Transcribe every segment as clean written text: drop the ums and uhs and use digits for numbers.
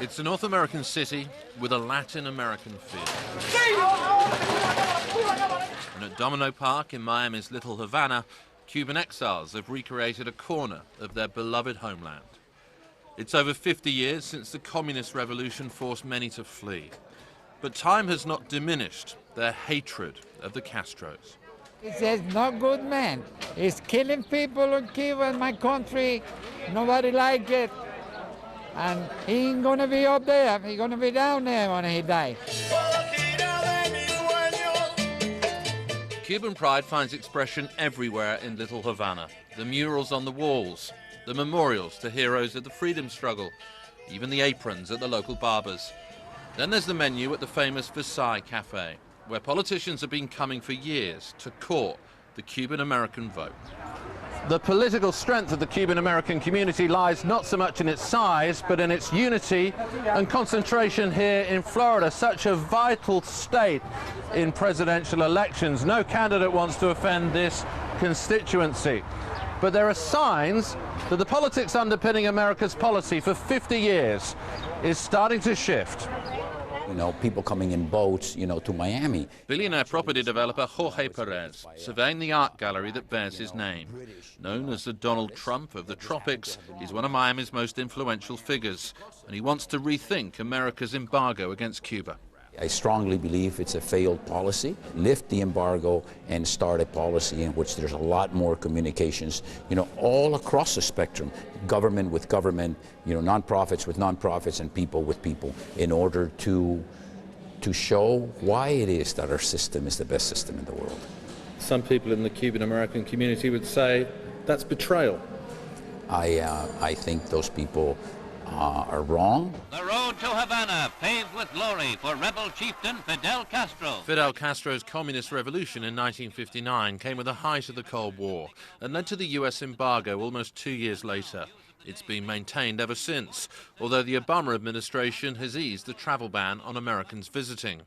It's a North American city with a Latin American feel. And at Domino Park in Miami's Little Havana, Cuban exiles have recreated a corner of their beloved homeland. It's over 50 years since the communist revolution forced many to flee. But time has not diminished their hatred of the Castros. He says, no good man. He's killing people in Cuba, in my country. Nobody like it. And he ain't gonna be up there. He's gonna be down there when he dies. Cuban pride finds expression everywhere in Little Havana. The murals on the walls, the memorials to heroes of the freedom struggle, even the aprons at the local barbers. Then there's the menu at the famous Versailles Cafe, where politicians have been coming for years to court the Cuban American vote. The political strength of the Cuban American community lies not so much in its size, but in its unity and concentration here in Florida, such a vital state in presidential elections. No candidate wants to offend this constituency. But there are signs that the politics underpinning America's policy for 50 years is starting to shift. You know, people coming in boats, you know, to Miami. Billionaire property developer Jorge Perez surveying the art gallery that bears his name. Known as the Donald Trump of the tropics, he's one of Miami's most influential figures, and he wants to rethink America's embargo against Cuba. I strongly believe it's a failed policy. Lift the embargo and start a policy in which there's a lot more communications, you know, all across the spectrum, government with government, you know, nonprofits with nonprofits and people with people, in order to show why it is that our system is the best system in the world. Some people in the Cuban American community would say that's betrayal. I think those people are wrong. The road to Havana paved with glory for rebel chieftain Fidel Castro. Fidel Castro's communist revolution in 1959 came with the height of the Cold War and led to the US embargo almost 2 years later. It's been maintained ever since, although the Obama administration has eased the travel ban on Americans visiting.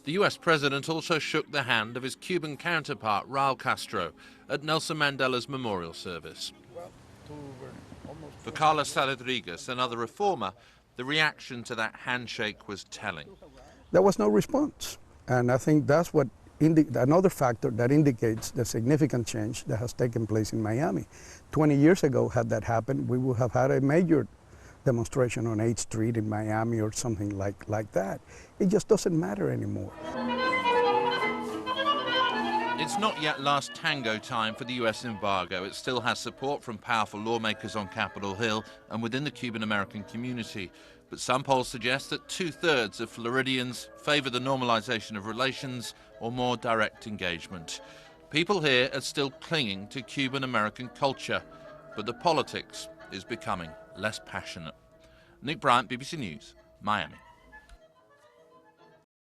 The US president also shook the hand of his Cuban counterpart, Raul Castro, at Nelson Mandela's memorial service. For Carlos Rodriguez, another reformer, the reaction to that handshake was telling. There was no response, and I think that's what another factor that indicates the significant change that has taken place in Miami. 20 years ago, had that happened, we would have had a major demonstration on 8th Street in Miami or something like that. It just doesn't matter anymore. It's not yet last tango time for the US embargo. It still has support from powerful lawmakers on Capitol Hill and within the Cuban American community. But some polls suggest that 2/3 of Floridians favor the normalization of relations or more direct engagement. People here are still clinging to Cuban American culture, but the politics is becoming less passionate. Nick Bryant, BBC News, Miami.